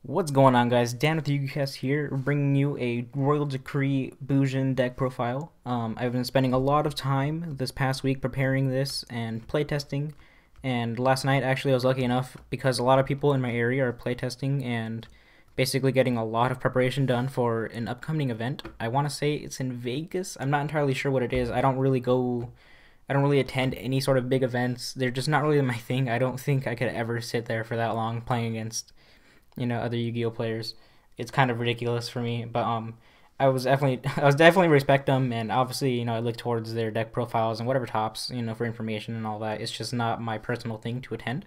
What's going on, guys? Dan with the Yugicast here, bringing you a Royal Decree Bujin deck profile. I've been spending a lot of time this past week preparing this and playtesting, and last night actually I was lucky enough because a lot of people in my area are playtesting and basically getting a lot of preparation done for an upcoming event. I want to say it's in Vegas. I'm not entirely sure what it is. I don't really attend any sort of big events. They're just not really my thing. I don't think I could ever sit there for that long playing against other Yu-Gi-Oh players. It's kind of ridiculous for me, but I was definitely respect them, and obviously I look towards their deck profiles and whatever tops for information and all that. It's just not my personal thing to attend.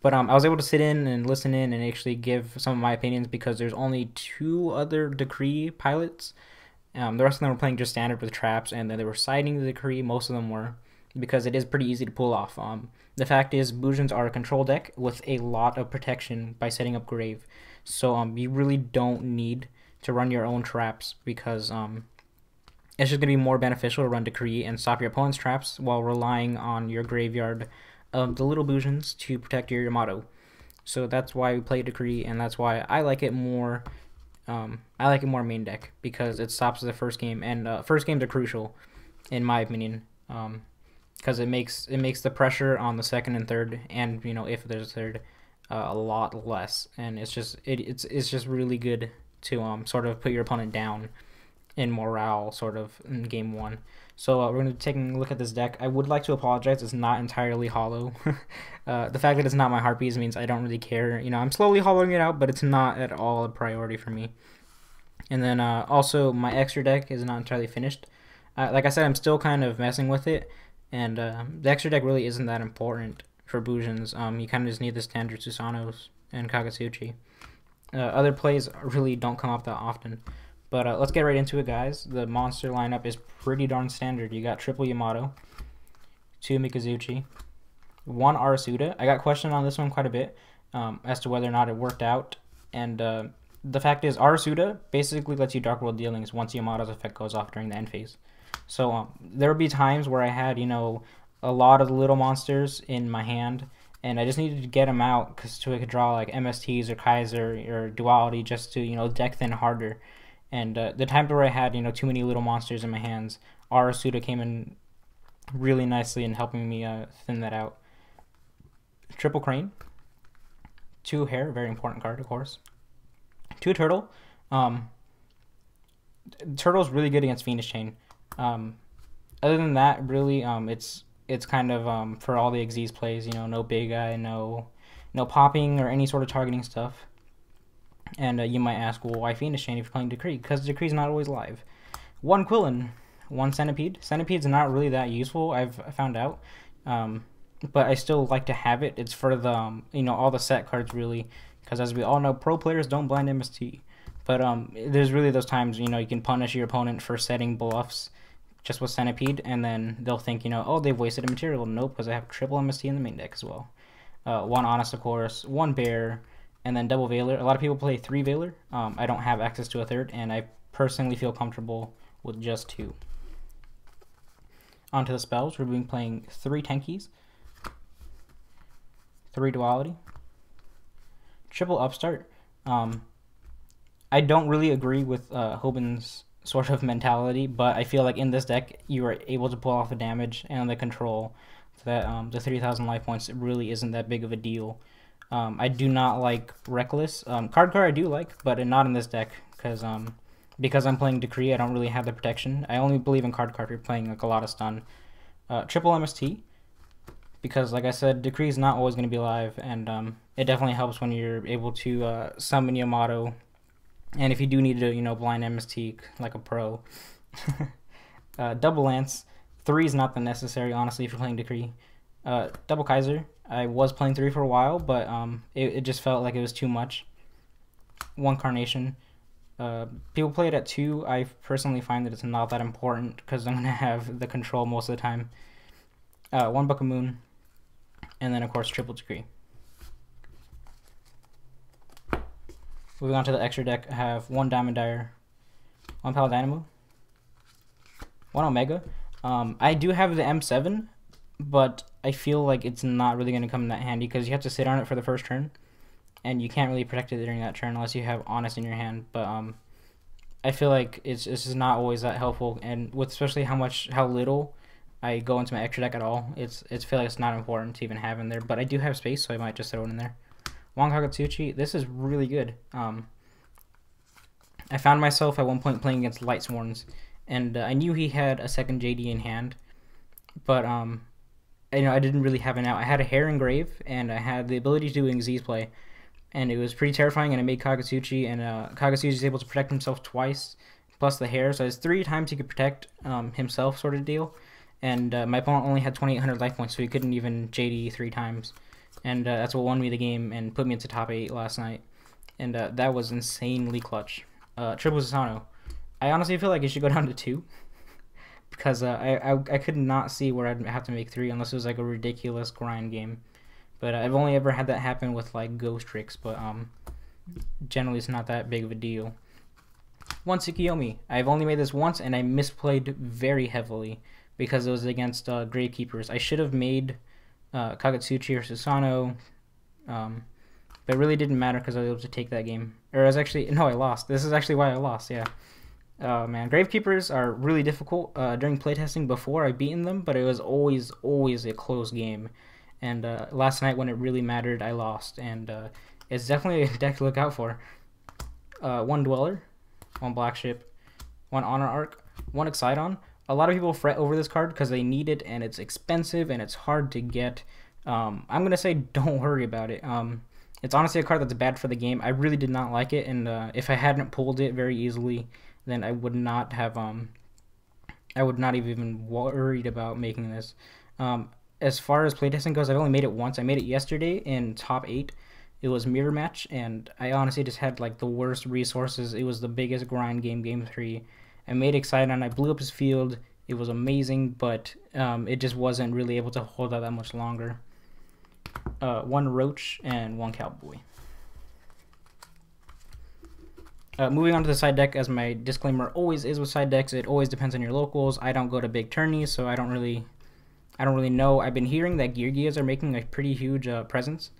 But I was able to sit in and listen in and actually give some of my opinions because there's only two other Decree pilots. The rest of them were playing just standard with traps, and then they were siding the Decree. Most of them were, because it is pretty easy to pull off. The fact is, Bujins are a control deck with a lot of protection by setting up Grave, so you really don't need to run your own traps because it's just gonna be more beneficial to run Decree and stop your opponent's traps while relying on your graveyard of the little Bujins to protect your Yamato. So that's why we play Decree, and that's why I like it more. I like it more main deck because it stops the first game, and first games are crucial, in my opinion. Because it makes the pressure on the second and third, and if there's a third, a lot less, and it's just really good to sort of put your opponent down in morale sort of in game one. So we're going to be taking a look at this deck. I would like to apologize, it's not entirely hollow. The fact that it's not my Harpies means I don't really care. I'm slowly hollowing it out, but it's not at all a priority for me. And then also my extra deck is not entirely finished. Like I said, I'm still kind of messing with it. And the extra deck really isn't that important for Bujins. You kind of just need the standard Susanos and Kagatsuchi. Other plays really don't come up that often. But let's get right into it, guys. The monster lineup is pretty darn standard. You got triple Yamato, 2 Mikazuchi, 1 Arasuda. I got questioned on this one quite a bit as to whether or not it worked out. And the fact is, Arasuda basically lets you Dark World dealings once Yamato's effect goes off during the end phase. So there would be times where I had, a lot of little monsters in my hand, and I just needed to get them out so I could draw like MSTs or Kaiser or Duality just to, deck thin harder. And the times where I had, too many little monsters in my hands, Arasuda came in really nicely in helping me thin that out. Triple Crane, 2 Hare, very important card, of course. 2 Turtle. Turtle's really good against Venus Chain. Other than that, really, it's kind of for all the Xyz plays, no big eye, no popping or any sort of targeting stuff. And you might ask, well, why Venus Chain if you're playing Decree? Because Decree's not always live. 1 Quillen, 1 Centipede. Centipede's not really that useful, I've found out. But I still like to have it. It's for the all the set cards really, because as we all know, pro players don't blind MST. But there's really those times you can punish your opponent for setting bluffs just with Centipede, and then they'll think oh, they've wasted a material. Nope, because I have triple MST in the main deck as well. 1 Honest, of course, 1 Bear, and then double Veiler. A lot of people play 3 Veiler. I don't have access to a third, and I personally feel comfortable with just 2. Onto the spells, we're playing 3 Tenkies, 3 Duality, triple Upstart. I don't really agree with Hoban's sort of mentality, but I feel like in this deck you are able to pull off the damage and the control that the 3,000 life points really isn't that big of a deal. I do not like Reckless. Card I do like, but not in this deck because I'm playing Decree. I don't really have the protection. I only believe in card if you're playing like a lot of stun. Triple MST, because like I said, Decree is not always going to be live, and it definitely helps when you're able to summon Yamato. And if you do need to, blind MST like a pro. Double Lance. 3 is not the necessary, honestly, if you're playing Decree. Double Kaiser. I was playing 3 for a while, but it just felt like it was too much. 1 Carnation. People play it at 2. I personally find that it's not that important because I'm going to have the control most of the time. 1 Book of Moon. And then, of course, triple Decree. Moving on to the extra deck, I have 1 Diamond Dire, 1 Paladynamo, 1 Omega. I do have the M7, but I feel like it's not really going to come in that handy because you have to sit on it for the first turn. and you can't really protect it during that turn unless you have Honest in your hand. But I feel like it's just not always that helpful, and with especially how little I go into my extra deck at all, it's feel like it's not important to even have in there. But I do have space, so I might just throw it in there. Wong Kagatsuchi, this is really good. I found myself at one point playing against Lightsworns, and I knew he had a second JD in hand, but I didn't really have an out. I had a Hair Engrave, and I had the ability to do Xyz play, and it was pretty terrifying. And I made Kagatsuchi, and Kagatsuchi is able to protect himself twice, plus the hair, so it's 3 times he could protect himself, sort of deal. And my opponent only had 2,800 life points, so he couldn't even JD 3 times, and that's what won me the game and put me into top 8 last night, and that was insanely clutch. Triple Susano, I honestly feel like it should go down to 2. Because I could not see where I'd have to make 3 unless it was like a ridiculous grind game. But I've only ever had that happen with like Ghost Tricks, but generally it's not that big of a deal. One Tsukiyomi, I've only made this once, and I misplayed very heavily because it was against Gravekeepers. I should have made Kagatsuchi or Susano, but it really didn't matter because I was able to take that game. Or I was actually, no, I lost. This is actually why I lost, yeah. Oh man, Gravekeepers are really difficult during playtesting. Before I've beaten them, but it was always a close game. And last night when it really mattered, I lost. And it's definitely a deck to look out for. 1 Dweller, 1 Black Ship, 1 Honor Arc, 1 Excidon. A lot of people fret over this card because they need it, and it's expensive and it's hard to get. I'm gonna say don't worry about it. It's honestly a card that's bad for the game. I really did not like it, and if I hadn't pulled it very easily, then I would not have I would not have even worried about making this. As far as playtesting goes, I've only made it once. I made it yesterday in top 8. It was mirror match, and I honestly just had like the worst resources. It was the biggest grind game 3. I made Excidon, I blew up his field. It was amazing, but it just wasn't really able to hold out that much longer. 1 Roach and 1 Cowboy. Moving on to the side deck, as my disclaimer always is with side decks, it always depends on your locals. I don't go to big tourneys, so I don't really know. I've been hearing that Geargias are making a pretty huge presence,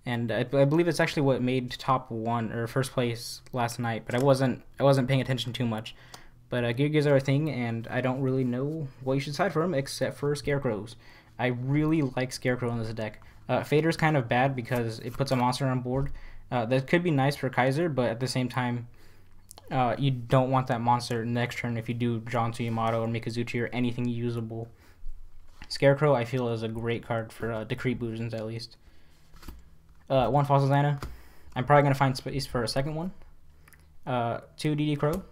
and I believe it's actually what made top 1 or first place last night. But I wasn't paying attention too much. But Geargias are a thing, and I don't really know what you should side for them except for Scarecrows. I really like Scarecrow in this deck. Fader's kind of bad because it puts a monster on board. That could be nice for Kaiser, but at the same time, you don't want that monster next turn if you do draw into Yamato or Mikazuchi or anything usable. Scarecrow, I feel, is a great card for Decree Bujins, at least. 1 Fossil Xana. I'm probably going to find space for a second one. 2 DD Crow.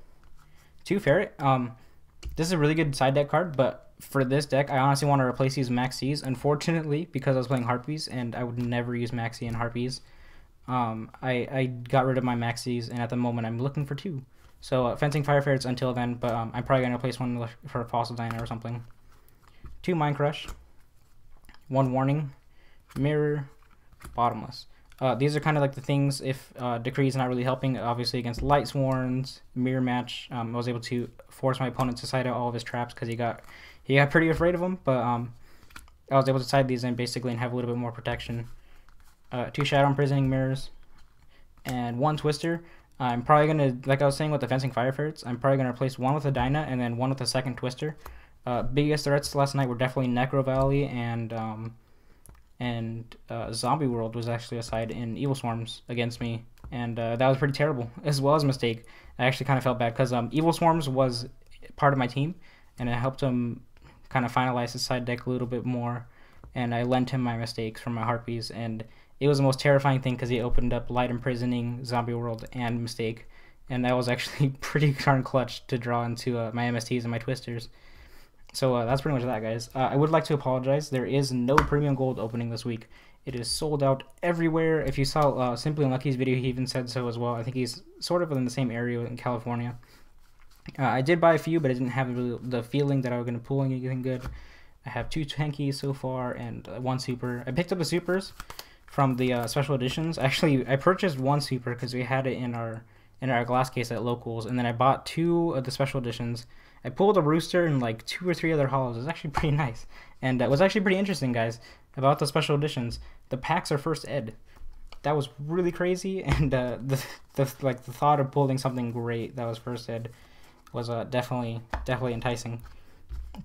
2 Ferret. This is a really good side deck card, but for this deck, I honestly want to replace these Maxis. Unfortunately, because I was playing Harpies, and I would never use Maxi and Harpies, I got rid of my Maxis, and at the moment I'm looking for 2. So Fencing Fire Ferrets until then, but I'm probably going to replace one for a Fossil Dyna or something. 2 Mind Crush, 1 Warning, Mirror, Bottomless. These are kind of like the things if Decree is not really helping. Obviously against Lightsworns, Mirror Match, I was able to force my opponent to side out all of his traps because he got pretty afraid of them, but I was able to side these in basically and have a little bit more protection. 2 Shadow Imprisoning Mirrors, and 1 Twister. I'm probably going to, like I was saying with the Fencing Fire Ferrets, I'm probably going to replace 1 with a Dyna and then 1 with a second Twister. Biggest threats last night were definitely Necro Valley and Zombie World was actually a side in Evil Swarms against me, and that was pretty terrible, as well as a mistake. I actually kind of felt bad because Evil Swarms was part of my team, and it helped him kind of finalize his side deck a little bit more, and I lent him my mistakes from my Harpies, and it was the most terrifying thing because he opened up Light Imprisoning, Zombie World, and Mistake, and that was actually pretty darn clutch to draw into my MSTs and my Twisters. So that's pretty much that, guys. I would like to apologize. There is no premium gold opening this week. It is sold out everywhere. If you saw Simply Unlucky's video, he even said so as well. I think he's sort of in the same area in California. I did buy a few, but I didn't have really the feeling that I was going to pull anything good. I have 2 tankies so far and 1 super. I picked up the supers from the special editions. Actually, I purchased 1 super because we had it in our glass case at locals, and then I bought 2 of the special editions. I pulled a Rooster and like 2 or 3 other hollows. It was actually pretty nice, and it was actually pretty interesting, guys, about the special editions. The packs are first ed. that was really crazy, and the like the thought of pulling something great that was first ed was definitely enticing.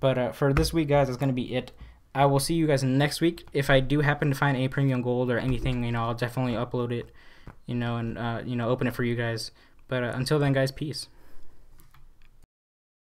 But for this week, guys, that's gonna be it. I will see you guys next week. If I do happen to find a premium gold or anything, I'll definitely upload it, and open it for you guys. But until then, guys, peace.